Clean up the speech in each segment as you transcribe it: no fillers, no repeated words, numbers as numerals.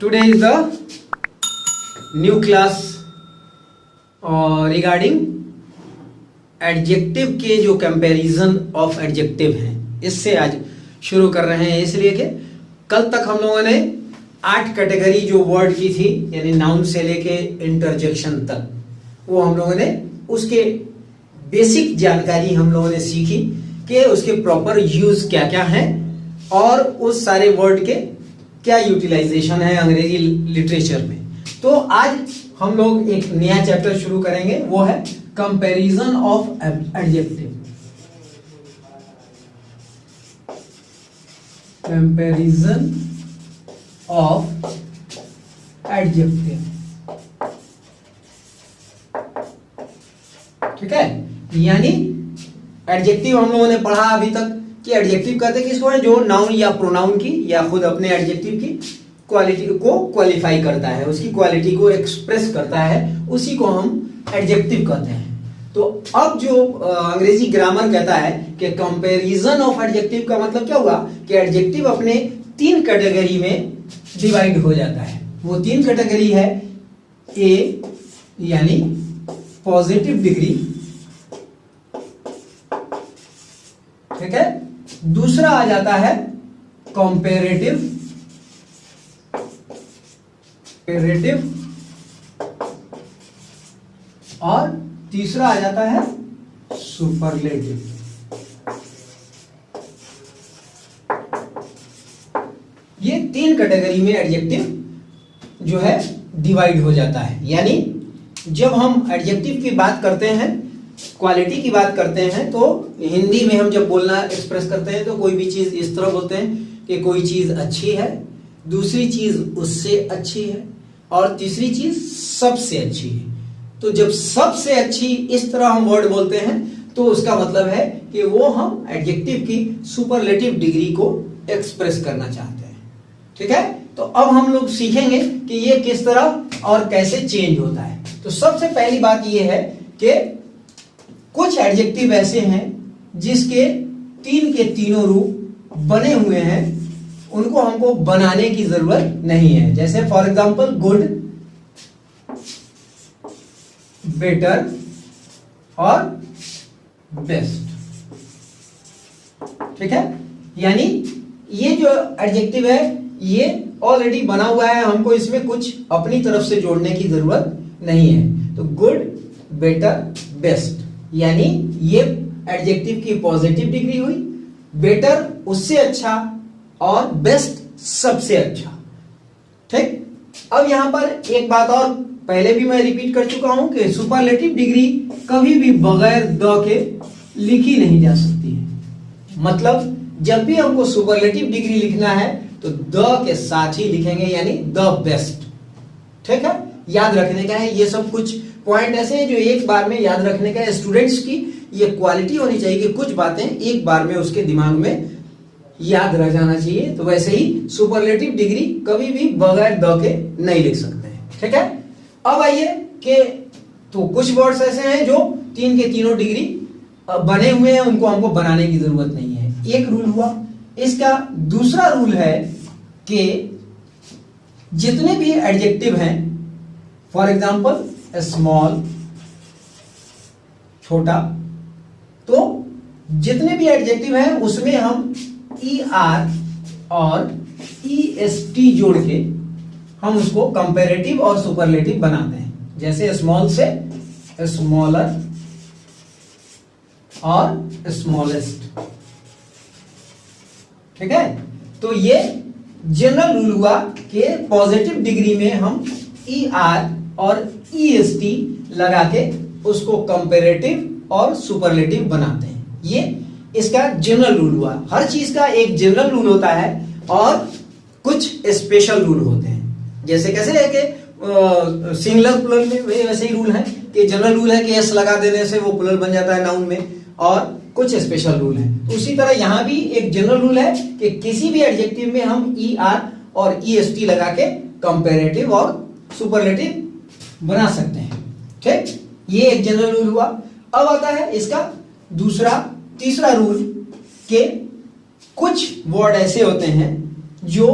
Today is the new class regarding adjective के जो comparison of adjective हैं, इससे आज शुरू कर रहे हैं। इसलिए कि कल तक हम लोगों ने 8 कैटेगरी जो वर्ड की थी, यानी नाउन से लेके इंटरजेक्शन तक, वो हम लोगों ने उसके बेसिक जानकारी हम लोगों ने सीखी कि उसके प्रॉपर यूज क्या क्या है और उस सारे वर्ड के क्या यूटिलाइजेशन है अंग्रेजी लिटरेचर में। तो आज हम लोग एक नया चैप्टर शुरू करेंगे, वो है comparison of adjective. Comparison of adjective, ठीक है। यानी एडजेक्टिव हम लोगों ने पढ़ा अभी तक कि एडजेक्टिव कहते किसको है, जो नाउन या प्रोनाउन की या खुद अपने एडजेक्टिव की क्वालिटी को क्वालिफाई करता है, उसकी क्वालिटी को एक्सप्रेस करता है, उसी को हम एडजेक्टिव कहते हैं। तो अब जो अंग्रेजी ग्रामर कहता है कि कंपैरिजन ऑफ एडजेक्टिव का मतलब क्या हुआ कि एडजेक्टिव अपने 3 कैटेगरी में डिवाइड हो जाता है। वो 3 कैटेगरी है, ए यानी पॉजिटिव डिग्री, ठीक है। दूसरा आ जाता है कंपैरेटिव, और तीसरा आ जाता है सुपरलेटिव। ये 3 कैटेगरी में एडजेक्टिव जो है डिवाइड हो जाता है। यानी जब हम एडजेक्टिव की बात करते हैं, क्वालिटी की बात करते हैं, तो हिंदी में हम जब बोलना एक्सप्रेस करते हैं तो कोई भी चीज इस तरह बोलते हैं कि कोई चीज अच्छी है, दूसरी चीज उससे अच्छी है, और तीसरी चीज सबसे अच्छी है। तो जब सबसे अच्छी इस तरह हम वर्ड बोलते हैं तो उसका मतलब है कि वो हम एडजेक्टिव की सुपरलेटिव डिग्री को एक्सप्रेस करना चाहते हैं, ठीक है। तो अब हम लोग सीखेंगे कि ये किस तरह और कैसे चेंज होता है। तो सबसे पहली बात ये है कि कुछ एडजेक्टिव ऐसे हैं जिसके 3 के तीनों रूप बने हुए हैं, उनको हमको बनाने की जरूरत नहीं है। जैसे फॉर एग्जांपल गुड, बेटर और बेस्ट, ठीक है। यानी ये जो एडजेक्टिव है ये ऑलरेडी बना हुआ है, हमको इसमें कुछ अपनी तरफ से जोड़ने की जरूरत नहीं है। तो गुड, बेटर, बेस्ट, यानी ये एडजेक्टिव की पॉजिटिव डिग्री हुई, बेटर उससे अच्छा और बेस्ट सबसे अच्छा, ठीक। अब यहां पर एक बात और पहले भी मैं रिपीट कर चुका हूं कि सुपरलेटिव डिग्री कभी भी बगैर द के लिखी नहीं जा सकती है। मतलब जब भी हमको सुपरलेटिव डिग्री लिखना है तो द के साथ ही लिखेंगे, यानी द बेस्ट, ठीक है। याद रखने का है, ये सब कुछ पॉइंट ऐसे हैं जो एक बार में याद रखने का है। स्टूडेंट्स की ये क्वालिटी होनी चाहिए कि कुछ बातें एक बार में उसके दिमाग में याद रह जाना चाहिए। तो वैसे ही सुपरलेटिव डिग्री कभी भी बगैर द के नहीं लिख सकते हैं, ठीक है। अब आइए कि तो कुछ वर्ड्स ऐसे हैं जो 3 के तीनों डिग्री बने हुए हैं, उनको हमको बनाने की जरूरत नहीं है। एक रूल हुआ। इसका दूसरा रूल है कि जितने भी एडजेक्टिव हैं, फॉर एग्जाम्पल स्मॉल, छोटा, तो जितने भी एडजेक्टिव हैं उसमें हम ER और EST जोड़ के हम उसको कंपैरेटिव और सुपरलेटिव बनाते हैं। जैसे स्मॉल से स्मॉलर और स्मॉलेस्ट, ठीक है। तो ये जनरल रूल हुआ कि पॉजिटिव डिग्री में हम ER और EST लगा के उसको कंपैरेटिव और सुपरलेटिव बनाते हैं। ये इसका जनरल रूल हुआ। हर चीज का एक जनरल रूल होता है और कुछ स्पेशल रूल होते हैं। जैसे कैसे है कि सिंगुलर प्लुरल में वैसे ही रूल है कि जनरल रूल है कि एस लगा देने से वो प्लुरल बन जाता है नाउन में, और कुछ स्पेशल रूल है। तो उसी तरह यहां भी एक जनरल रूल है कि किसी भी एडजेक्टिव में हम ER और EST लगा के कंपैरेटिव और सुपरलेटिव बना सकते हैं, ठीक। ये एक जनरल रूल हुआ। अब आता है इसका तीसरा रूल के कुछ वर्ड ऐसे होते हैं जो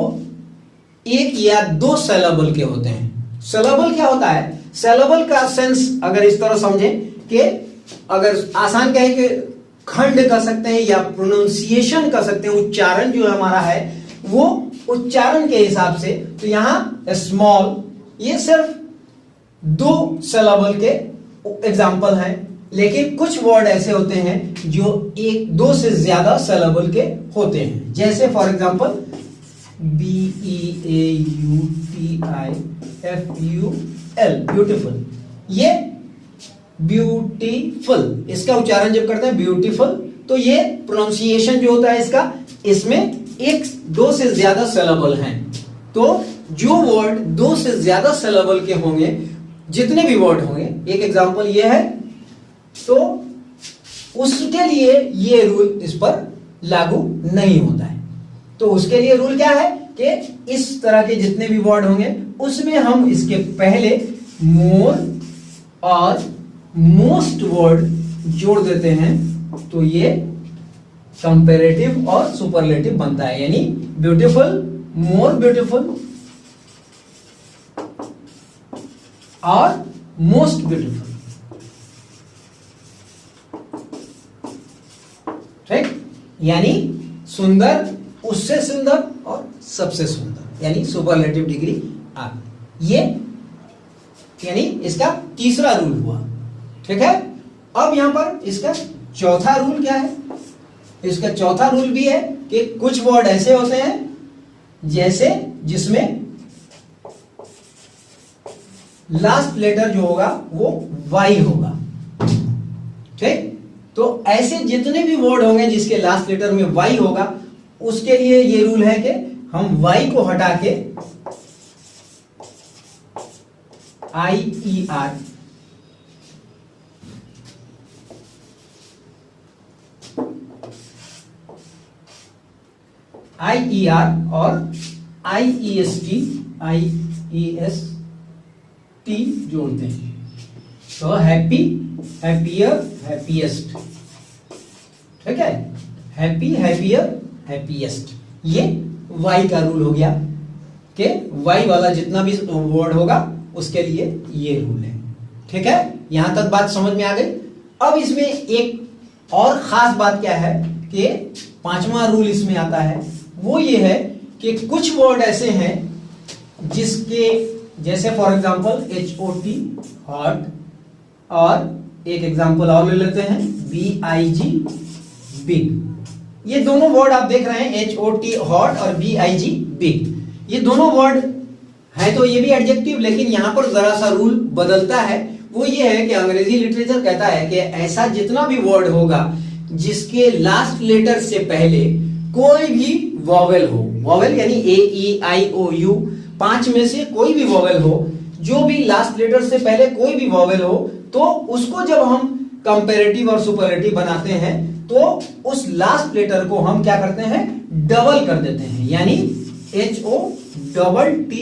एक या दो सिलेबल के होते हैं। सिलेबल क्या होता है? सिलेबल का सेंस अगर इस तरह समझें कि अगर आसान कहें कि खंड कह सकते हैं या प्रोनाउंसिएशन कह सकते हैं, उच्चारण जो हमारा है वो उच्चारण के हिसाब से, तो यहां स्मॉल ये सिर्फ दो सिलेबल के एग्जाम्पल हैं, लेकिन कुछ वर्ड ऐसे होते हैं जो एक दो से ज्यादा सिलेबल के होते हैं। जैसे फॉर एग्जाम्पल BEAUTIFUL, ब्यूटीफुल। ये ब्यूटीफुल इसका उच्चारण जब करते हैं ब्यूटीफुल, तो ये प्रोनाउंसिएशन जो होता है इसका, इसमें एक दो से ज्यादा सिलेबल हैं। तो जो वर्ड दो से ज्यादा सिलेबल के होंगे, जितने भी वर्ड होंगे, एक एग्जांपल ये है, तो उसके लिए ये रूल इस पर लागू नहीं होता है। तो उसके लिए रूल क्या है कि इस तरह के जितने भी वर्ड होंगे उसमें हम इसके पहले मोर और मोस्ट वर्ड जोड़ देते हैं, तो ये कंपैरेटिव और सुपरलेटिव बनता है। यानी ब्यूटीफुल, मोर ब्यूटीफुल और मोस्ट ब्यूटीफुल। ठीक, यानी सुंदर, उससे सुंदर और सबसे सुंदर, यानी सुपरलेटिव डिग्री आ। ये यानी इसका तीसरा रूल हुआ। ठीक है, अब यहां पर इसका चौथा रूल क्या है? इसका चौथा रूल भी है कि कुछ वर्ड ऐसे होते हैं जैसे जिसमें लास्ट लेटर जो होगा वो वाई होगा। ठीक, तो ऐसे जितने भी वर्ड होंगे जिसके लास्ट लेटर में वाई होगा, उसके लिए ये रूल है कि हम वाई को हटा के IER और IEST जोड़ते हैं, तो हैप्पी, हैप्पियर, हैप्पीएस्ट। ठीक है, हैप्पी, हैप्पियर, हैप्पीएस्ट, ये वाई का रूल हो गया कि वाई वाला जितना भी वर्ड होगा उसके लिए ये रूल है। ठीक है, यहां तक बात समझ में आ गई। अब इसमें एक और खास बात क्या है कि पांचवा रूल इसमें आता है, वो ये है कि कुछ वर्ड ऐसे हैं जिसके, जैसे फॉर एग्जांपल HOT हॉट, और एक एग्जांपल और ले लेते हैं BIG बिग। ये दोनों वर्ड आप देख रहे हैं, HOT हॉट और BIG बिग, ये दोनों वर्ड है तो ये भी एडजेक्टिव, लेकिन यहां पर जरा सा रूल बदलता है। वो ये है कि अंग्रेजी लिटरेचर कहता है कि ऐसा जितना भी वर्ड होगा जिसके लास्ट लेटर से पहले कोई भी वॉवेल हो, वॉवेल यानी AEIOU, 5 में से कोई भी वॉवेल हो, जो भी लास्ट लेटर से पहले कोई भी वॉवेल हो, तो उसको जब हम कंपैरेटिव और सुपरलेटिव बनाते हैं तो उस लास्ट लेटर को हम क्या करते हैं, डबल कर देते हैं, यानी HOTT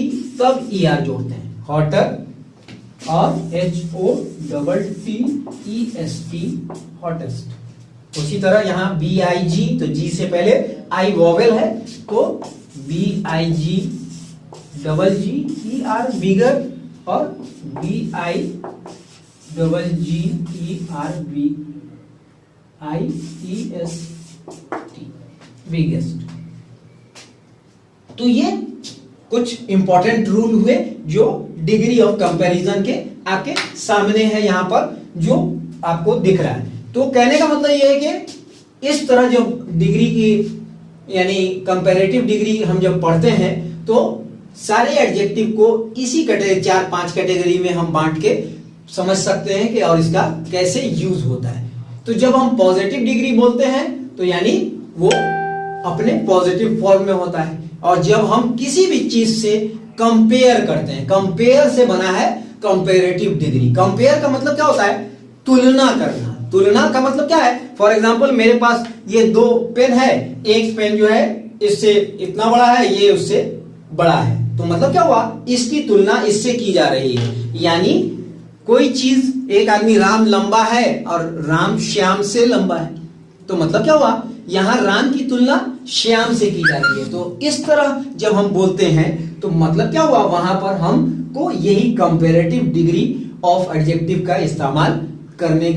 तब ER जोड़ते हैं, हॉटर, और HOTTEST हॉटेस्ट। उसी तरह यहां BIG, तो G से पहले I वॉवेल है, तो BIG डबल GER बिगर, और BIGGER बिगेस्ट। तो ये कुछ इंपॉर्टेंट रूल हुए जो डिग्री ऑफ कंपैरिजन के आपके सामने है यहां पर, जो आपको दिख रहा है। तो कहने का मतलब ये है कि इस तरह जो डिग्री की यानी कंपैरेटिव डिग्री हम जब पढ़ते हैं तो सारे एडजेक्टिव को इसी कैटेगरी 4-5 कैटेगरी में हम बांट के समझ सकते हैं कि और इसका कैसे यूज होता है। तो जब हम पॉजिटिव डिग्री बोलते हैं तो यानी वो अपने पॉजिटिव फॉर्म में होता है, और जब हम किसी भी चीज से कंपेयर करते हैं, कंपेयर से बना है कंपैरेटिव डिग्री। कंपेयर का मतलब क्या होता है, तुलना करना। तुलना का मतलब क्या है, फॉर एग्जांपल मेरे पास ये 2 पेन है, एक पेन जो है इससे इतना बड़ा है, ये उससे बड़ा है, तो मतलब क्या हुआ, इसकी तुलना इससे की जा रही है। यानी कोई चीज, एक आदमी राम लंबा है और राम श्याम से लंबा है, तो मतलब क्या हुआ, यहां राम की तुलना श्याम से की जा रही है। तो इस तरह जब हम बोलते हैं तो मतलब क्या हुआ, वहां पर हमको यही कंपैरेटिव डिग्री ऑफ एडजेक्टिव का इस्तेमाल करने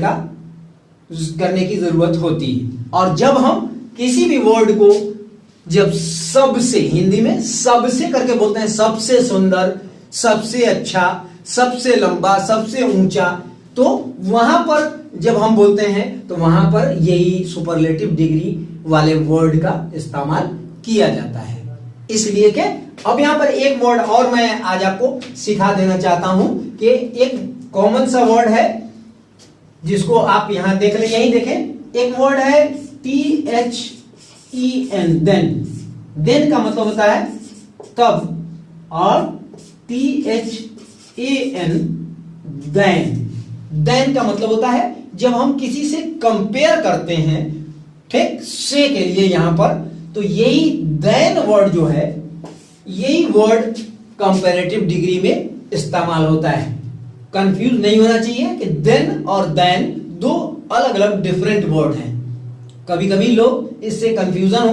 की जरूरत होती है। और जब हम किसी भी वर्ड को जब सबसे, हिंदी में सबसे करके बोलते हैं, सबसे सुंदर, सबसे अच्छा, सबसे लंबा, सबसे ऊंचा, तो वहां पर जब हम बोलते हैं तो वहां पर यही सुपरलेटिव डिग्री वाले वर्ड का इस्तेमाल किया जाता है। इसलिए कि अब यहां पर एक वर्ड और मैं आज आपको सिखा देना चाहता हूं कि एक कॉमन सा वर्ड है जिसको आप यहां देख ले, यही देखें, एक वर्ड है THEN, देन का मतलब होता है तब, और THAN, देन का मतलब होता है जब हम किसी से कंपेयर करते हैं, ठीक, से के लिए यहां पर, तो यही देन वर्ड जो है, यही वर्ड कंपैरेटिव डिग्री में इस्तेमाल होता है। कंफ्यूज नहीं होना चाहिए कि देन और देन दो अलग अलग डिफरेंट वर्ड हैं। कभी कभी लोग इससे कंफ्यूजन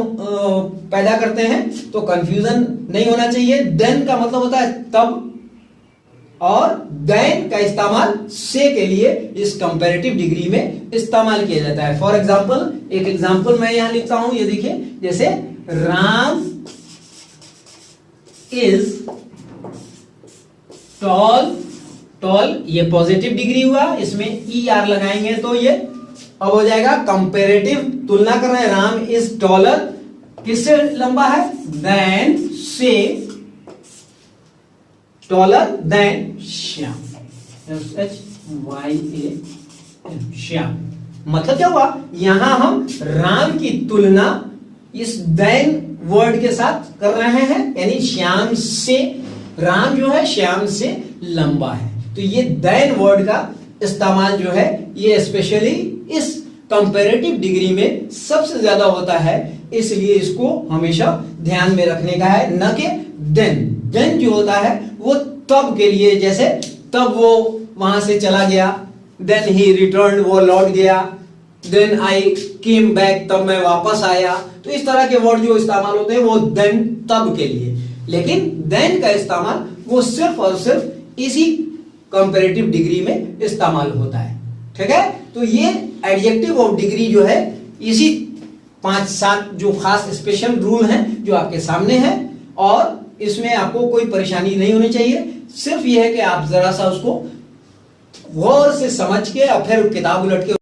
पैदा करते हैं, तो कंफ्यूजन नहीं होना चाहिए। देन का मतलब होता है तब, और देन का इस्तेमाल से के लिए इस कंपैरेटिव डिग्री में इस्तेमाल किया जाता है। फॉर एग्जाम्पल, एक एग्जाम्पल मैं यहां लिखता हूं, ये देखिए, जैसे राम इज टॉल, टॉल ये पॉजिटिव डिग्री हुआ, इसमें ER लगाएंगे तो ये अब हो जाएगा कंपैरेटिव, तुलना कर रहे हैं, राम इज टॉलर, किससे लंबा है, देन से, taller than Shyam, SHYAM, Shyam. मतलब क्या हुआ, यहां हम राम की तुलना इस देन वर्ड के साथ कर रहे हैं, यानी श्याम से, राम जो है श्याम से लंबा है। तो ये देन वर्ड का इस्तेमाल जो है ये स्पेशली इस कंपैरेटिव डिग्री में सबसे ज्यादा होता है, इसलिए इसको हमेशा ध्यान में रखने का है, न कि देन। देन जो होता है वो तब के लिए, जैसे तब वो वहां से चला गया, देन ही रिटर्न, वो लौट गया, देन आई केम बैक, तब मैं वापस आया। तो इस तरह के वर्ड जो इस्तेमाल होते हैं वो देन, तब के लिए। लेकिन देन का इस्तेमाल वो सिर्फ और सिर्फ इसी कंपैरेटिव डिग्री में इस्तेमाल होता है, ठीक है। तो ये एडजेक्टिव ऑफ डिग्री जो है, इसी 5-7 जो खास स्पेशल रूल हैं जो आपके सामने हैं, और इसमें आपको कोई परेशानी नहीं होनी चाहिए। सिर्फ यह है कि आप जरा सा उसको गौर से समझ के और फिर किताब उलट के